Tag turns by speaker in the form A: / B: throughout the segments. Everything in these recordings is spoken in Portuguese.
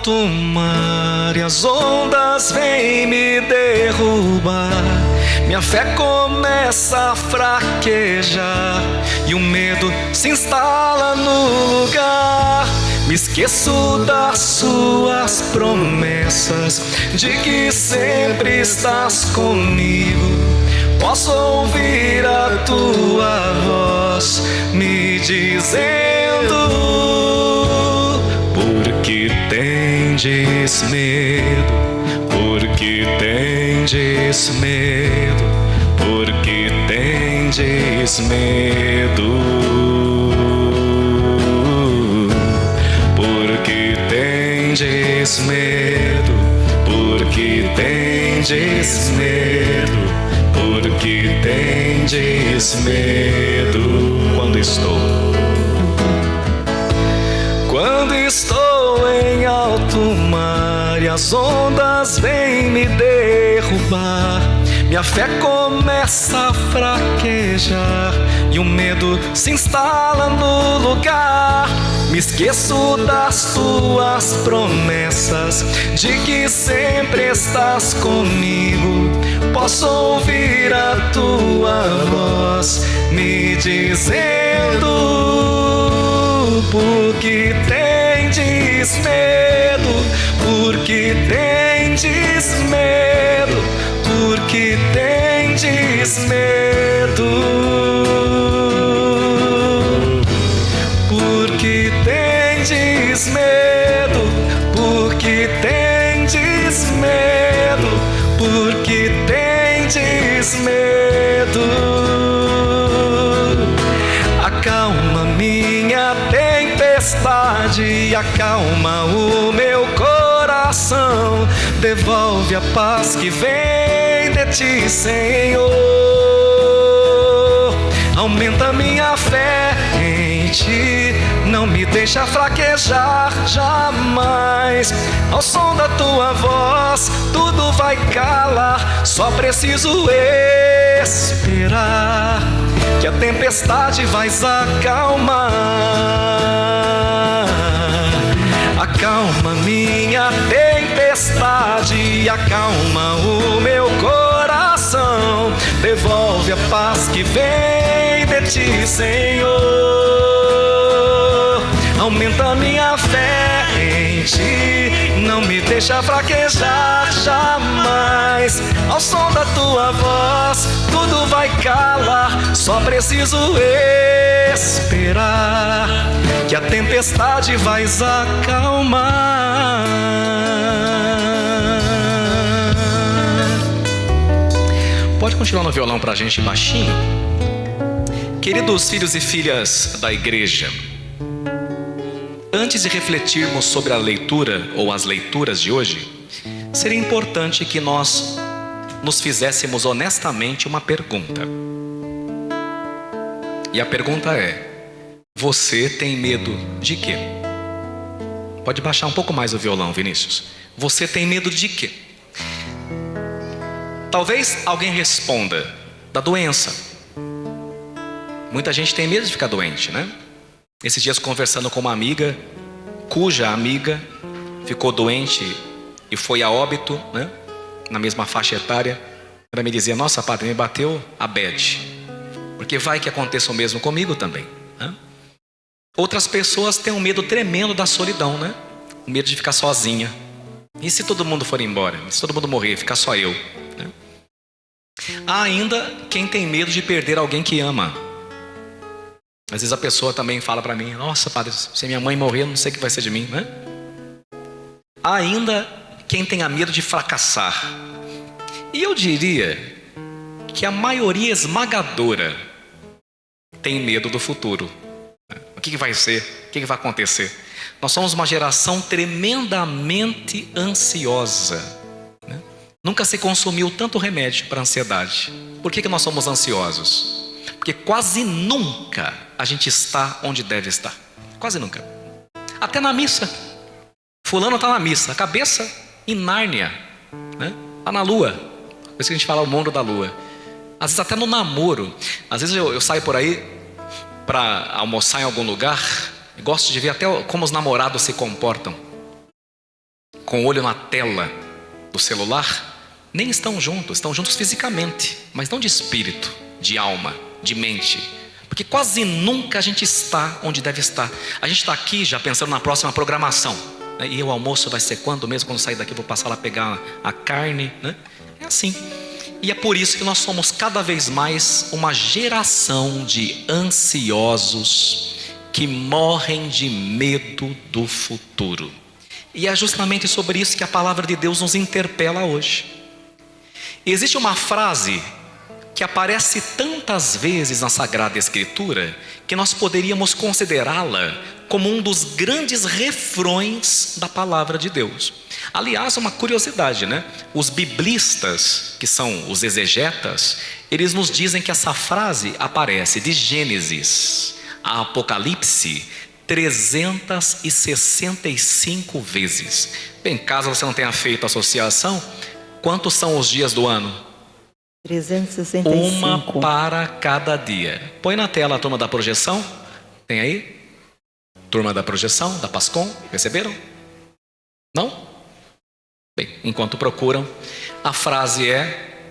A: alto mar e as ondas vêm me derrubar, minha fé começa a fraquejar e o medo se instala no lugar. Me esqueço das suas promessas, de que sempre estás comigo. Posso ouvir a tua voz me dizendo: por que tendes medo? Por que tendes medo? Por que tendes medo? Por que tendes medo? Por que tendes medo? Por que tendes medo? Quando estou em alto mar e as ondas vêm me derrubar, minha fé começa a fraquejar e o medo se instala no lugar. Me esqueço das tuas promessas, de que sempre estás comigo. Posso ouvir a tua voz me dizendo: por que tendes medo? Por que tendes medo? Por que tendes medo? Por que tendes medo? Por que tendes medo? Por que tendes medo? Acalma minha tempestade, acalma o meu coração, devolve a paz que vem de ti, Senhor. Aumenta minha fé em ti, não me deixa fraquejar jamais. Ao som da tua voz tudo vai calar, só preciso esperar que a tempestade vais acalmar. Acalma minha tempestade, acalma o meu coração, devolve a paz que vem de ti, Senhor. Aumenta minha fé em ti, não me deixa fraquejar jamais. Ao som da tua voz tudo vai calar, só preciso esperar que a tempestade vais acalmar. Pode continuar no violão pra gente baixinho. Queridos filhos e filhas da igreja, antes de refletirmos sobre a leitura ou as leituras de hoje, seria importante que nós nos fizéssemos honestamente uma pergunta. E a pergunta é: você tem medo de quê? Pode baixar um pouco mais o violão, Vinícius. Você tem medo de quê? Talvez alguém responda: da doença. Muita gente tem medo de ficar doente, né? Esses dias conversando com uma amiga, cuja amiga ficou doente e foi a óbito, né? Na mesma faixa etária. Ela me dizia: nossa, padre, me bateu a bad, porque vai que aconteça o mesmo comigo também, né? Outras pessoas têm um medo tremendo da solidão, né? O medo de ficar sozinha. E se todo mundo for embora? Se todo mundo morrer, ficar só eu, né? Há ainda quem tem medo de perder alguém que ama. Às vezes a pessoa também fala para mim: nossa, padre, se minha mãe morrer, eu não sei o que vai ser de mim, né? Há ainda quem tenha medo de fracassar. E eu diria que a maioria esmagadora tem medo do futuro. O que vai ser? O que vai acontecer? Nós somos uma geração tremendamente ansiosa, né? Nunca se consumiu tanto remédio para ansiedade. Por que nós somos ansiosos? Porque quase nunca a gente está onde deve estar. Quase nunca. Até na missa. Fulano está na missa, a cabeça em Nárnia, né? Está na lua. Por isso que a gente fala o mundo da lua. Às vezes até no namoro. Às vezes eu saio por aí para almoçar em algum lugar e gosto de ver até como os namorados se comportam. com o olho na tela do celular, nem estão juntos fisicamente, mas não de espírito, de alma, de mente. Porque quase nunca a gente está onde deve estar. A gente está aqui já pensando na próxima programação, né? E o almoço vai ser quando mesmo? Quando sair daqui vou passar lá pegar a carne, né? É assim. E é por isso que nós somos cada vez mais uma geração de ansiosos que morrem de medo do futuro. E é justamente sobre isso que a palavra de Deus nos interpela hoje. Existe uma frase que aparece tantas vezes na Sagrada Escritura que nós poderíamos considerá-la como um dos grandes refrões da palavra de Deus. Aliás, uma curiosidade, né? Os biblistas, que são os exegetas, eles nos dizem que essa frase aparece de Gênesis a Apocalipse 365 vezes. Bem, caso você não tenha feito associação, quantos são os dias do ano?
B: 365.
A: Uma para cada dia. Põe na tela a turma da projeção. Tem aí? Turma da projeção, da Pascom. Receberam? Não? Bem, enquanto procuram, a frase é: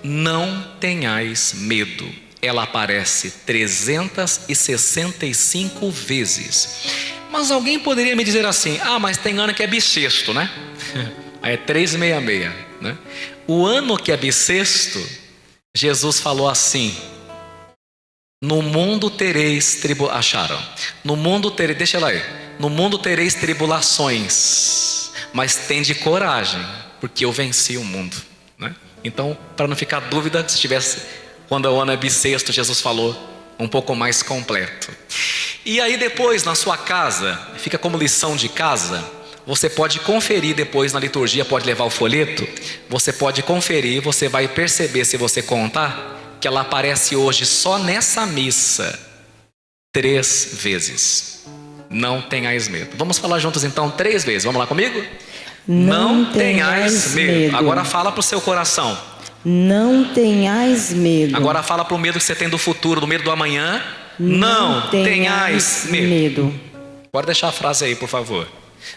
A: não tenhais medo. Ela aparece 365 vezes. Mas alguém poderia me dizer assim: ah, mas tem ano que é bissexto, né? Aí é 366, né? O ano que é bissexto, Jesus falou assim: no mundo tereis tribulações. Acharam? No mundo tereis, deixa ela aí. No mundo tereis tribulações, mas tende coragem, porque eu venci o mundo, né? Então, para não ficar dúvida, se tivesse, quando o ano é bissexto, Jesus falou um pouco mais completo. E aí depois, na sua casa, fica como lição de casa. Você pode conferir depois na liturgia, pode levar o folheto. Você pode conferir, você vai perceber, se você contar, que ela aparece hoje só nessa missa 3 vezes. Não tenhais medo. Vamos falar juntos então 3 vezes. Vamos lá comigo? Não tenhais medo. Agora fala para o seu coração.
B: Não tenhais medo.
A: Agora fala para o medo que você tem do futuro, do medo do amanhã. Não tenhais medo. Pode deixar a frase aí, por favor.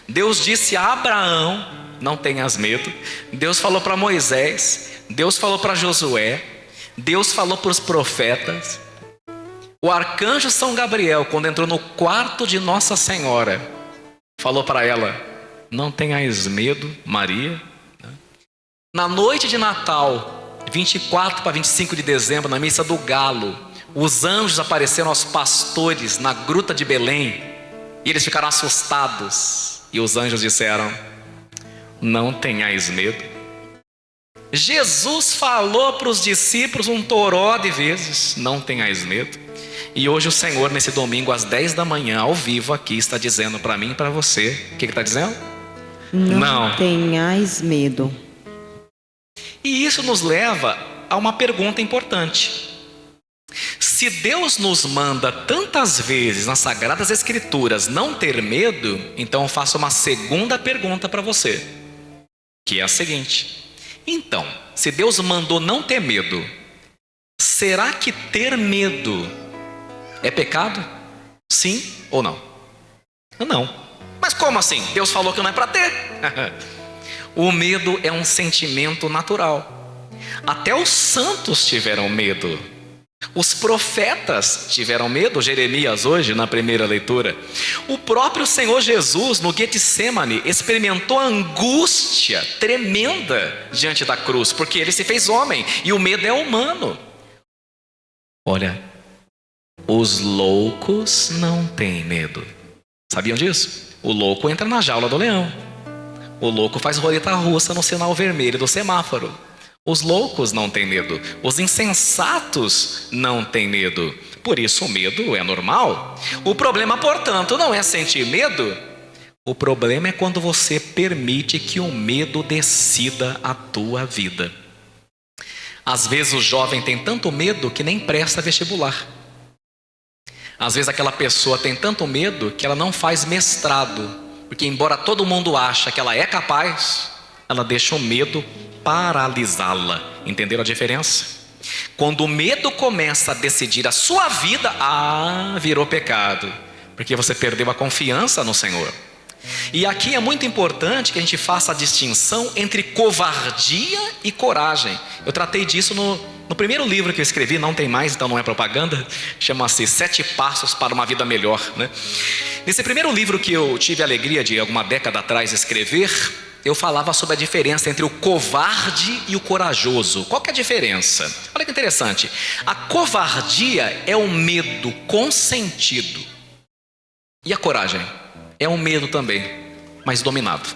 A: Deus disse a Abraão: não tenhas medo. Deus falou para Moisés. Deus falou para Josué. Deus falou para os profetas. O arcanjo São Gabriel, quando entrou no quarto de Nossa Senhora, falou para ela: não tenhais medo, Maria. Na noite de Natal, 24 para 25 de dezembro, na missa do Galo, os anjos apareceram aos pastores na gruta de Belém, e eles ficaram assustados, e os anjos disseram: não tenhais medo. Jesus falou para os discípulos um toró de vezes: não tenhais medo. E hoje o Senhor, nesse domingo às 10 da manhã, ao vivo aqui, está dizendo para mim e para você: o que está dizendo?
B: Não tenhais medo.
A: E isso nos leva a uma pergunta importante. Se Deus nos manda tantas vezes nas Sagradas Escrituras não ter medo, então eu faço uma segunda pergunta para você, que é a seguinte: então, se Deus mandou não ter medo, será que ter medo é pecado? Sim ou não? Não. Mas como assim? Deus falou que não é para ter. O medo é um sentimento natural. Até os santos tiveram medo. Os profetas tiveram medo. Jeremias hoje, na primeira leitura. O próprio Senhor Jesus, no Getsemane, experimentou a angústia tremenda diante da cruz, porque ele se fez homem, e o medo é humano. Olha, os loucos não têm medo. Sabiam disso? O louco entra na jaula do leão. O louco faz roleta russa no sinal vermelho do semáforo. Os loucos não têm medo. Os insensatos não têm medo. Por isso o medo é normal. O problema, portanto, não é sentir medo. O problema é quando você permite que o medo decida a tua vida. Às vezes o jovem tem tanto medo que nem presta vestibular. Às vezes aquela pessoa tem tanto medo que ela não faz mestrado, porque embora todo mundo ache que ela é capaz, ela deixa o medo paralisá-la. Entenderam a diferença? Quando o medo começa a decidir a sua vida, virou pecado, porque você perdeu a confiança no Senhor. E aqui é muito importante que a gente faça a distinção entre covardia e coragem. Eu tratei disso no primeiro livro que eu escrevi, não tem mais, então não é propaganda, chama-se 7 Passos para uma Vida Melhor, né? Nesse primeiro livro que eu tive a alegria de alguma década atrás escrever, eu falava sobre a diferença entre o covarde e o corajoso. Qual que é a diferença? Olha que interessante. A covardia é o medo consentido. E a coragem é um medo também, mas dominado.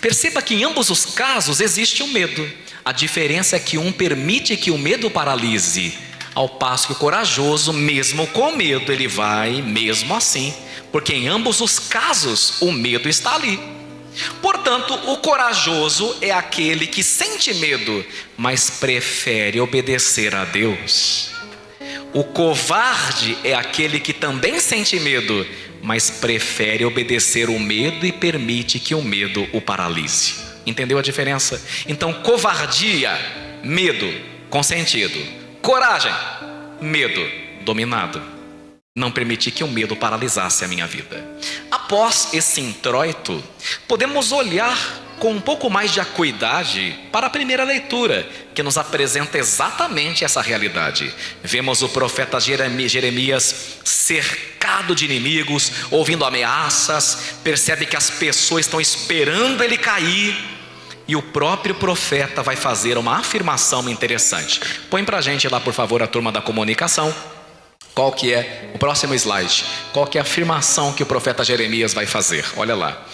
A: Perceba que em ambos os casos existe um medo. A diferença é que um permite que o medo o paralise, ao passo que o corajoso, mesmo com medo, ele vai mesmo assim, porque em ambos os casos o medo está ali. Portanto, o corajoso é aquele que sente medo, mas prefere obedecer a Deus. O covarde é aquele que também sente medo, mas prefere obedecer o medo e permite que o medo o paralise. Entendeu a diferença? Então, covardia, medo, consentido. Coragem, medo, dominado. Não permitir que o medo paralisasse a minha vida. Após esse introito, podemos olhar com um pouco mais de acuidade para a primeira leitura, que nos apresenta exatamente essa realidade. Vemos o profeta Jeremias cercado de inimigos, ouvindo ameaças, percebe que as pessoas estão esperando ele cair, e o próprio profeta vai fazer uma afirmação interessante. Põe pra gente lá, por favor, a turma da comunicação. Qual que é o próximo slide? Qual que é a afirmação que o profeta Jeremias vai fazer? Olha lá.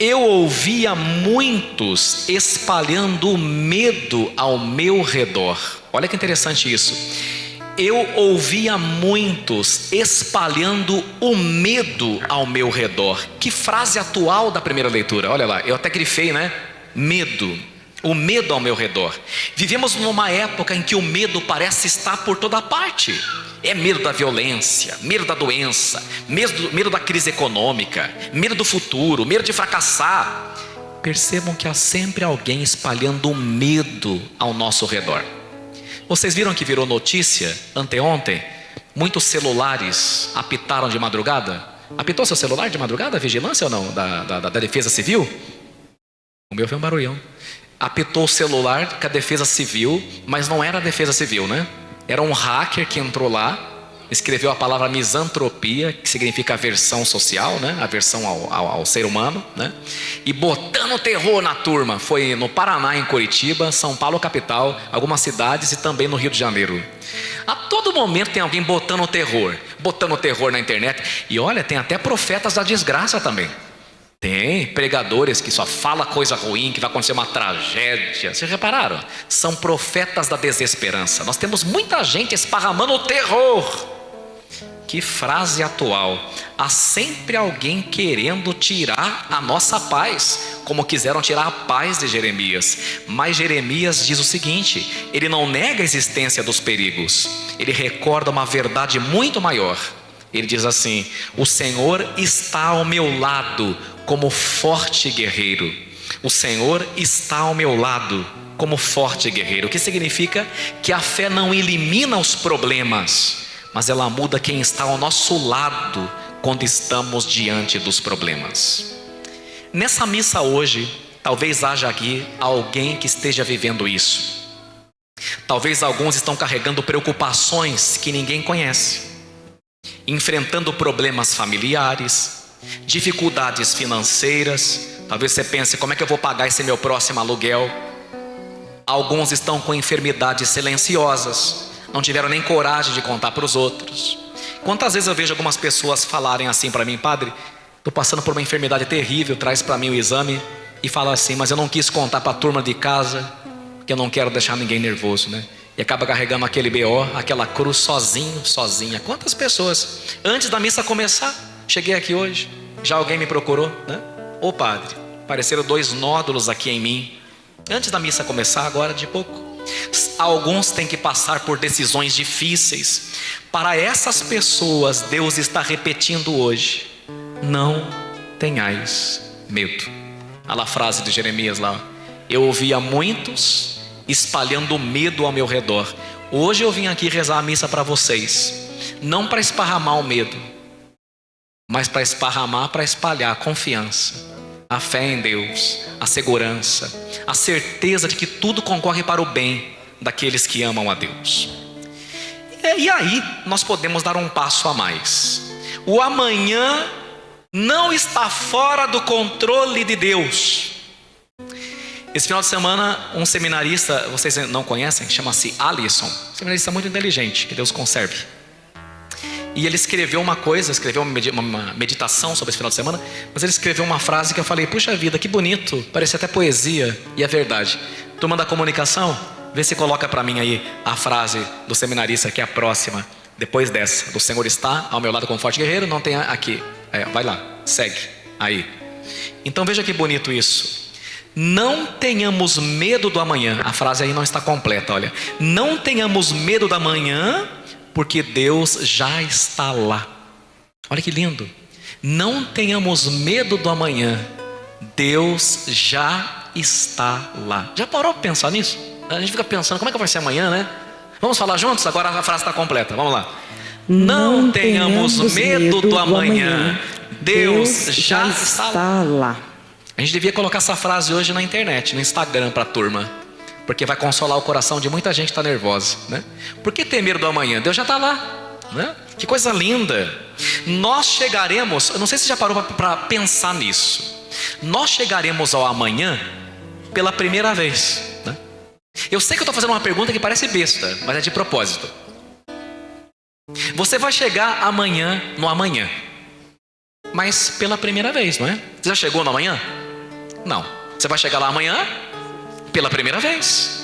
A: Eu ouvia muitos espalhando medo ao meu redor. Olha que interessante isso. Eu ouvia muitos espalhando o medo ao meu redor. Que frase atual da primeira leitura. Olha lá, eu até grifei, né? Medo. O medo ao meu redor. Vivemos numa época em que o medo parece estar por toda parte. É medo da violência, medo da doença, medo da crise econômica, medo do futuro, medo de fracassar. Percebam que há sempre alguém espalhando medo ao nosso redor. Vocês viram que virou notícia anteontem? Muitos celulares apitaram de madrugada. Apitou seu celular de madrugada, vigilância ou não? Da Defesa Civil? O meu foi um barulhão. Apitou o celular com a Defesa Civil, mas não era a Defesa Civil, né? Era um hacker que entrou lá, escreveu a palavra misantropia, que significa aversão social, né? Aversão ao ser humano, né? E botando terror na turma. Foi no Paraná, em Curitiba, São Paulo capital, algumas cidades e também no Rio de Janeiro. A todo momento tem alguém botando terror na internet. E olha, tem até profetas da desgraça também. Tem pregadores que só falam coisa ruim, que vai acontecer uma tragédia. Vocês repararam? São profetas da desesperança. Nós temos muita gente esparramando o terror. Que frase atual. Há sempre alguém querendo tirar a nossa paz, como quiseram tirar a paz de Jeremias. Mas Jeremias diz o seguinte: ele não nega a existência dos perigos, ele recorda uma verdade muito maior. Ele diz assim: o Senhor está ao meu lado como forte guerreiro. O Senhor está ao meu lado como forte guerreiro. O que significa que a fé não elimina os problemas, mas ela muda quem está ao nosso lado quando estamos diante dos problemas. Nessa missa hoje, talvez haja aqui alguém que esteja vivendo isso. Talvez alguns estão carregando preocupações que ninguém conhece, enfrentando problemas familiares, dificuldades financeiras. Talvez você pense: como é que eu vou pagar esse meu próximo aluguel? Alguns estão com enfermidades silenciosas, não tiveram nem coragem de contar para os outros. Quantas vezes eu vejo algumas pessoas falarem assim para mim: padre, estou passando por uma enfermidade terrível, traz para mim o exame, e fala assim: mas eu não quis contar para a turma de casa, porque eu não quero deixar ninguém nervoso, né? E acaba carregando aquele BO, aquela cruz sozinho, sozinha. Quantas pessoas, antes da missa começar, cheguei aqui hoje, já alguém me procurou, né? Ô padre, apareceram 2 nódulos aqui em mim, antes da missa começar, agora de pouco. Alguns têm que passar por decisões difíceis. Para essas pessoas, Deus está repetindo hoje: não tenhais medo. Olha a frase de Jeremias lá: eu ouvia muitos espalhando medo ao meu redor. Hoje eu vim aqui rezar a missa para vocês, não para esparramar o medo, mas para esparramar, para espalhar a confiança, a fé em Deus, a segurança, a certeza de que tudo concorre para o bem daqueles que amam a Deus. E aí nós podemos dar um passo a mais. O amanhã não está fora do controle de Deus. Esse final de semana, um seminarista, vocês não conhecem, chama-se Alisson, seminarista muito inteligente, que Deus conserve. E ele escreveu uma meditação sobre esse final de semana, mas ele escreveu uma frase que eu falei, puxa vida, que bonito, parece até poesia, e é verdade. Turma da comunicação, vê se coloca para mim aí a frase do seminarista, que é a próxima, depois dessa, do Senhor está ao meu lado como forte guerreiro, não tem aqui, vai lá, segue, aí. Então veja que bonito isso. Não tenhamos medo do amanhã. A frase aí não está completa, olha. Não tenhamos medo da manhã, porque Deus já está lá. Olha que lindo. Não tenhamos medo do amanhã, Deus já está lá. Já parou para pensar nisso? A gente fica pensando, como é que vai ser amanhã, né? Vamos falar juntos? Agora a frase está completa, vamos lá. Não tenhamos medo do amanhã, Deus já está lá. A gente devia colocar essa frase hoje na internet, no Instagram para a turma, porque vai consolar o coração de muita gente que está nervosa, né? Por que ter medo do amanhã? Deus já está lá, né? Que coisa linda. Nós chegaremos, eu não sei se já parou para pensar nisso. Nós chegaremos ao amanhã pela primeira vez, né? Eu sei que eu estou fazendo uma pergunta que parece besta, mas é de propósito. Você vai chegar amanhã no amanhã, mas pela primeira vez, não é? Você já chegou no amanhã? Não. Você vai chegar lá amanhã pela primeira vez.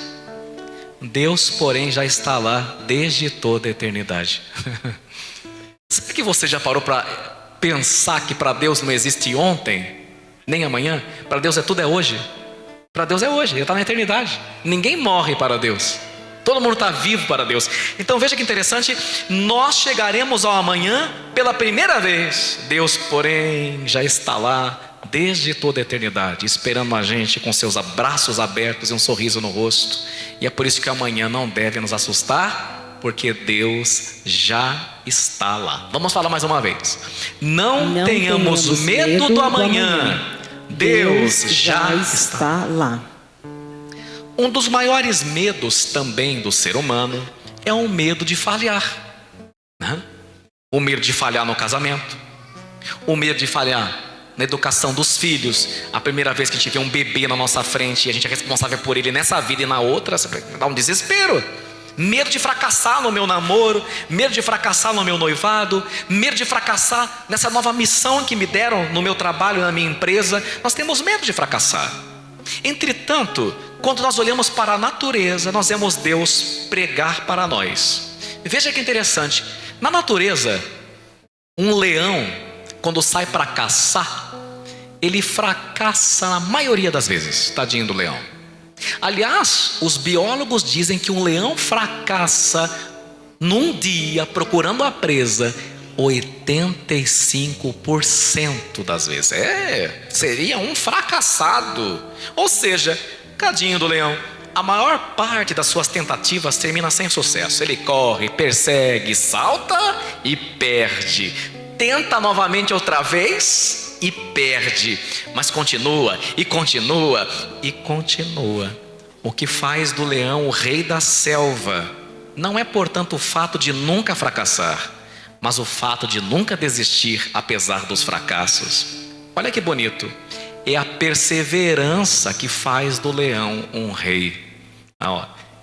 A: Deus, porém, já está lá desde toda a eternidade. Será que você já parou para pensar que para Deus não existe ontem, nem amanhã? Para Deus tudo é hoje. Para Deus é hoje, Ele está na eternidade. Ninguém morre para Deus. Todo mundo está vivo para Deus. Então veja que interessante. Nós chegaremos ao amanhã pela primeira vez. Deus, porém, já está lá desde toda a eternidade, esperando a gente com seus abraços abertos e um sorriso no rosto. E é por isso que amanhã não deve nos assustar, porque Deus já está lá. Vamos falar mais uma vez. Não tenhamos medo do amanhã. Deus já está lá. Um dos maiores medos também do ser humano é o medo de falhar, né? O medo de falhar no casamento, o medo de falhar na educação dos filhos. A primeira vez que a gente vê um bebê na nossa frente e a gente é responsável por ele nessa vida e na outra, dá um desespero. Medo de fracassar no meu namoro, medo de fracassar no meu noivado, medo de fracassar nessa nova missão que me deram no meu trabalho, na minha empresa. Nós temos medo de fracassar. Entretanto, quando nós olhamos para a natureza, nós vemos Deus pregar para nós. Veja que interessante. Na natureza, um leão, quando sai para caçar, ele fracassa na maioria das vezes, tadinho do leão. Aliás, os biólogos dizem que um leão fracassa num dia procurando a presa 85% das vezes. Seria um fracassado. Ou seja, cadinho do leão, a maior parte das suas tentativas termina sem sucesso. Ele corre, persegue, salta e perde. Tenta novamente outra vez e perde, mas continua e continua e continua. O que faz do leão o rei da selva não é, portanto, o fato de nunca fracassar, mas o fato de nunca desistir apesar dos fracassos. Olha que bonito. É a perseverança que faz do leão um rei.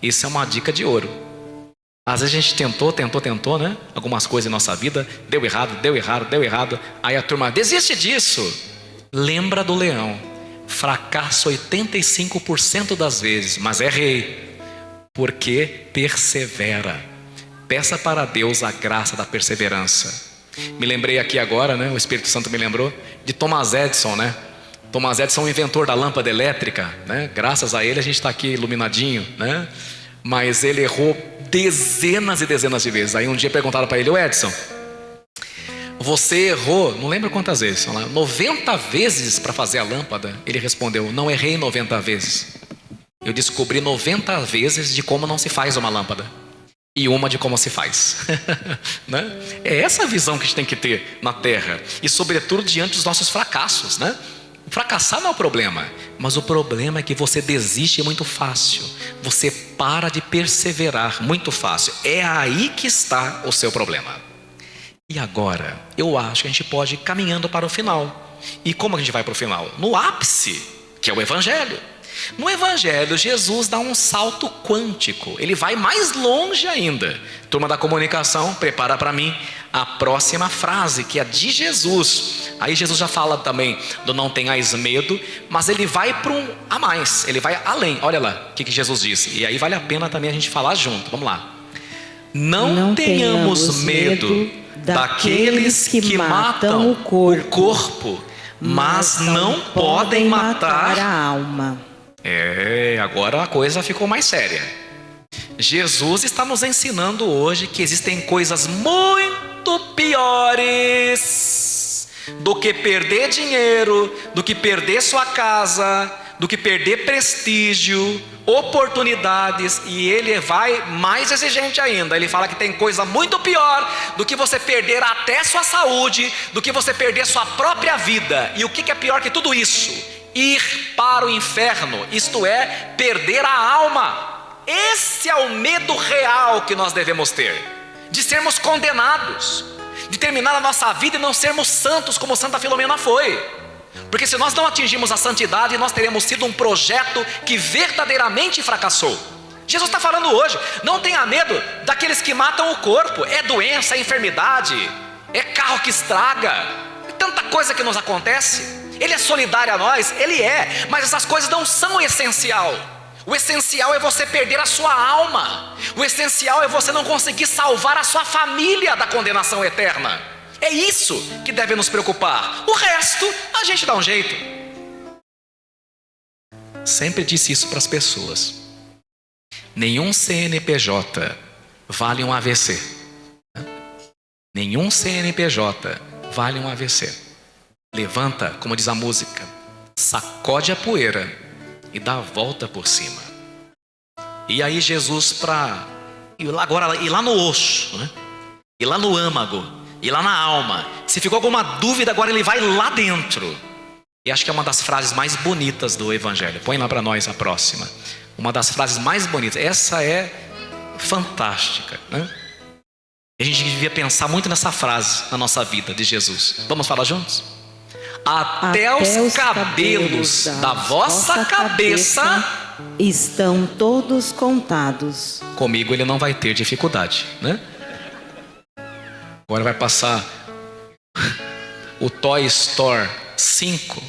A: Isso é uma dica de ouro. Às vezes a gente tentou, né? Algumas coisas em nossa vida, deu errado. Aí a turma, desiste disso. Lembra do leão. Fracassa 85% das vezes, mas é rei, porque persevera. Peça para Deus a graça da perseverança. Me lembrei aqui agora, né? O Espírito Santo me lembrou de Thomas Edison, né? Thomas Edison, o inventor da lâmpada elétrica, né? Graças a ele a gente está aqui iluminadinho, né? Mas ele errou dezenas e dezenas de vezes. Aí um dia perguntaram para ele: ô Edson, você errou, não lembro quantas vezes, 90 vezes para fazer a lâmpada. Ele respondeu: não errei 90 vezes. Eu descobri 90 vezes de como não se faz uma lâmpada. e uma de como se faz. Né? É essa a visão que a gente tem que ter na terra, e sobretudo diante dos nossos fracassos, né? Fracassar não é o problema, mas o problema é que você desiste muito fácil, você para de perseverar muito fácil. É aí que está o seu problema. E agora, eu acho que a gente pode ir caminhando para o final. E como a gente vai para o final? No ápice, que é o Evangelho. No Evangelho, Jesus dá um salto quântico. Ele vai mais longe ainda. Turma da comunicação, prepara para mim a próxima frase, que é de Jesus. Aí Jesus já fala também do não tenhais medo, mas ele vai para um a mais. Ele vai além. Olha lá o que Jesus disse. E aí vale a pena também a gente falar junto. Vamos lá. Não tenhamos medo daqueles que matam o corpo, mas não podem matar
B: a alma.
A: Agora a coisa ficou mais séria. Jesus está nos ensinando hoje que existem coisas muito piores do que perder dinheiro, do que perder sua casa, do que perder prestígio, oportunidades. E ele vai mais exigente ainda. Ele fala que tem coisa muito pior do que você perder até sua saúde, do que você perder sua própria vida. E o que é pior que tudo isso? Ir para o inferno, isto é, perder a alma. Esse é o medo real que nós devemos ter, de sermos condenados, de terminar a nossa vida e não sermos santos como Santa Filomena foi. Porque se nós não atingimos a santidade, nós teremos sido um projeto que verdadeiramente fracassou. Jesus está falando hoje, não tenha medo daqueles que matam o corpo. É doença, é enfermidade, é carro que estraga, é tanta coisa que nos acontece. Ele é solidário a nós, ele é, mas essas coisas não são o essencial. O essencial é você perder a sua alma. O essencial é você não conseguir salvar a sua família da condenação eterna. É isso que deve nos preocupar. O resto, a gente dá um jeito. Sempre disse isso para as pessoas. Nenhum CNPJ vale um AVC. Nenhum CNPJ vale um AVC. Levanta, como diz a música, sacode a poeira e dá a volta por cima. E aí Jesus ir lá no osso, né? Ir lá no âmago, ir lá na alma. Se ficou alguma dúvida, agora ele vai lá dentro. E acho que é uma das frases mais bonitas do Evangelho. Põe lá para nós a próxima. Uma das frases mais bonitas. Essa é fantástica, né? A gente devia pensar muito nessa frase na nossa vida de Jesus. Vamos falar juntos? Até os cabelos da vossa cabeça
B: estão todos contados.
A: Comigo ele não vai ter dificuldade, né? Agora vai passar o Toy Story 5.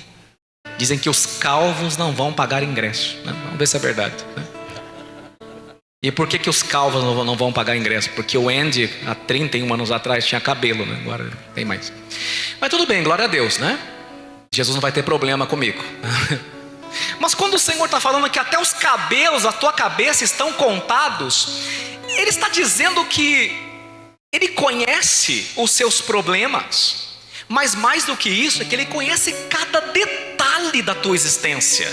A: Dizem que os calvos não vão pagar ingresso, né? Vamos ver se é verdade, né? E por que os calvos não vão pagar ingresso? Porque o Andy, há 31 anos atrás, tinha cabelo, né? Agora tem mais. Mas tudo bem, glória a Deus, né? Jesus não vai ter problema comigo. Mas quando o Senhor está falando que até os cabelos da tua cabeça estão contados, Ele está dizendo que Ele conhece os seus problemas. Mas mais do que isso, é que Ele conhece cada detalhe da tua existência.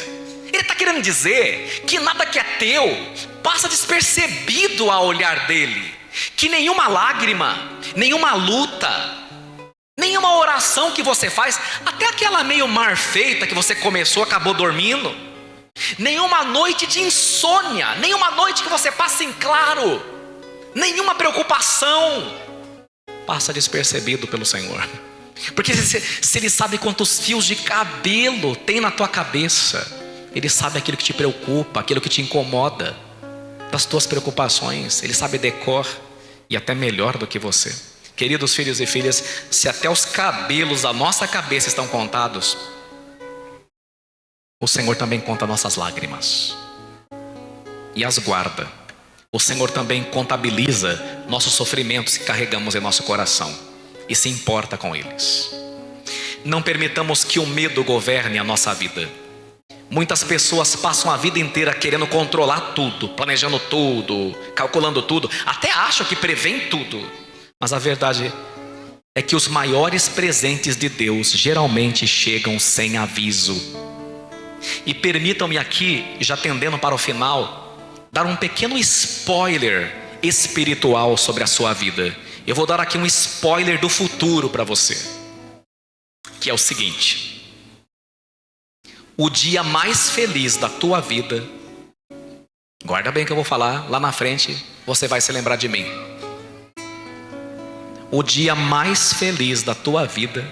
A: Ele está querendo dizer que nada que é teu passa despercebido ao olhar dele. Que nenhuma lágrima, nenhuma luta, nenhuma oração que você faz, até aquela meio mal feita que você começou, acabou dormindo, nenhuma noite de insônia, nenhuma noite que você passa em claro, nenhuma preocupação passa despercebido pelo Senhor. Porque se Ele sabe quantos fios de cabelo tem na tua cabeça, Ele sabe aquilo que te preocupa, aquilo que te incomoda, das tuas preocupações. Ele sabe decor e até melhor do que você. Queridos filhos e filhas, se até os cabelos da nossa cabeça estão contados, o Senhor também conta nossas lágrimas e as guarda. O Senhor também contabiliza nossos sofrimentos que carregamos em nosso coração e se importa com eles. Não permitamos que o medo governe a nossa vida. Muitas pessoas passam a vida inteira querendo controlar tudo, planejando tudo, calculando tudo, até acham que prevêem tudo. Mas a verdade é que os maiores presentes de Deus geralmente chegam sem aviso. E permitam-me aqui, já tendendo para o final, dar um pequeno spoiler espiritual sobre a sua vida. Eu vou dar aqui um spoiler do futuro para você, que é o seguinte: o dia mais feliz da tua vida, guarda bem o que eu vou falar, lá na frente você vai se lembrar de mim. O dia mais feliz da tua vida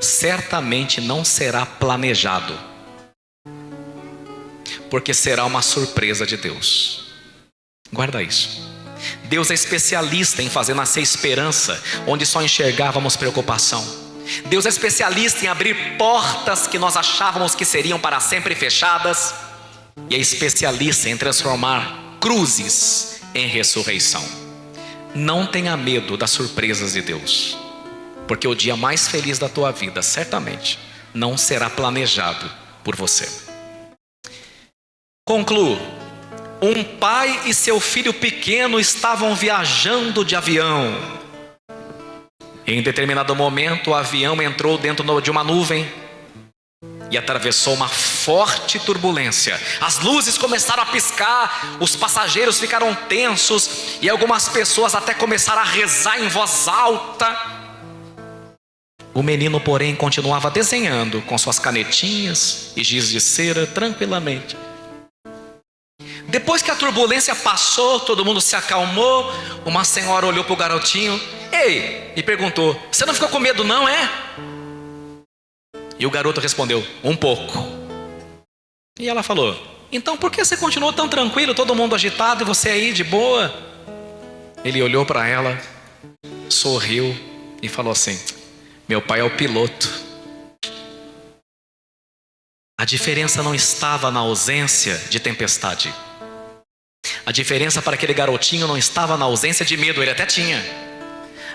A: certamente não será planejado, porque será uma surpresa de Deus. Guarda isso. Deus é especialista em fazer nascer esperança onde só enxergávamos preocupação. Deus é especialista em abrir portas que nós achávamos que seriam para sempre fechadas, e é especialista em transformar cruzes em ressurreição. Não tenha medo das surpresas de Deus, porque o dia mais feliz da tua vida certamente não será planejado por você. Concluo. Um pai e seu filho pequeno estavam viajando de avião. Em determinado momento, o avião entrou dentro de uma nuvem e atravessou uma forte turbulência. As luzes começaram a piscar, os passageiros ficaram tensos e algumas pessoas até começaram a rezar em voz alta. O menino, porém, continuava desenhando com suas canetinhas e giz de cera tranquilamente. Depois que a turbulência passou, todo mundo se acalmou. Uma senhora olhou para o garotinho, e perguntou: você não ficou com medo não, é? E o garoto respondeu: um pouco. E ela falou: então por que você continuou tão tranquilo, todo mundo agitado e você aí de boa? Ele olhou para ela, sorriu e falou assim: meu pai é o piloto. A diferença não estava na ausência de tempestade. A diferença para aquele garotinho não estava na ausência de medo, ele até tinha.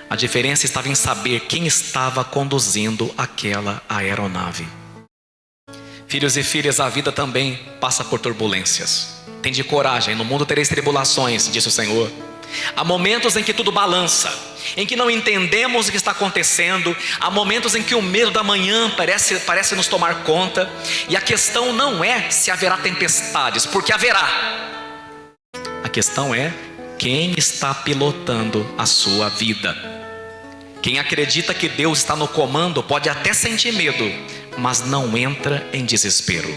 A: A diferença estava em saber quem estava conduzindo aquela aeronave. Filhos e filhas, a vida também passa por turbulências. Tende coragem, no mundo tereis tribulações, disse o Senhor. Há momentos em que tudo balança, em que não entendemos o que está acontecendo. Há momentos em que o medo da manhã parece nos tomar conta. E a questão não é se haverá tempestades, porque haverá. A questão é quem está pilotando a sua vida. Quem acredita que Deus está no comando pode até sentir medo, mas não entra em desespero.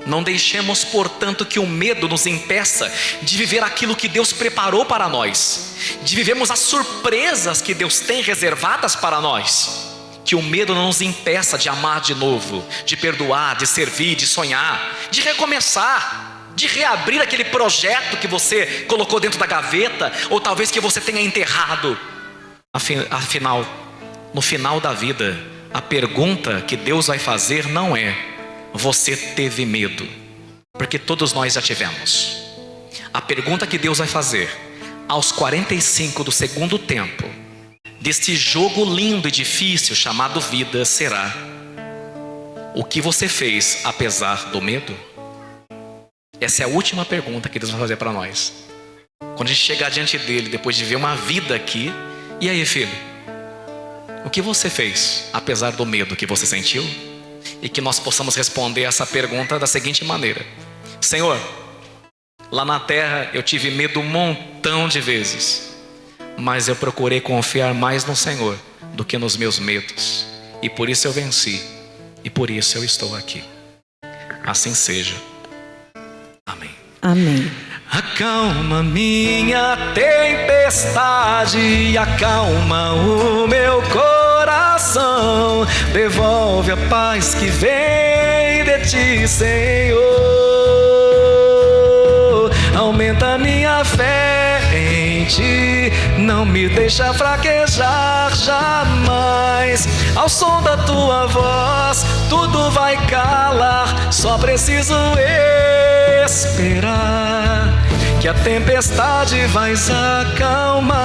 A: Não deixemos, portanto, que o medo nos impeça de viver aquilo que Deus preparou para nós, de vivermos as surpresas que Deus tem reservadas para nós. Que o medo não nos impeça de amar de novo, de perdoar, de servir, de sonhar, de recomeçar, de reabrir aquele projeto que você colocou dentro da gaveta, ou talvez que você tenha enterrado. Afinal, no final da vida, a pergunta que Deus vai fazer não é: você teve medo? Porque todos nós já tivemos. A pergunta que Deus vai fazer aos 45 do segundo tempo deste jogo lindo e difícil chamado vida será: o que você fez apesar do medo? Essa é a última pergunta que Deus vai fazer para nós. Quando a gente chegar diante dele, depois de ver uma vida aqui: e aí, filho, o que você fez apesar do medo que você sentiu? E que nós possamos responder essa pergunta da seguinte maneira: Senhor, lá na terra eu tive medo um montão de vezes, mas eu procurei confiar mais no Senhor do que nos meus medos, e por isso eu venci, e por isso eu estou aqui. Assim seja. Amém.
B: Amém.
A: Acalma minha tempestade, acalma o meu coração, devolve a paz que vem de ti, Senhor. Aumenta minha fé em ti, não me deixa fraquejar jamais. Ao som da tua voz, tudo vai calar, só preciso esperar que a tempestade vai se acalmar.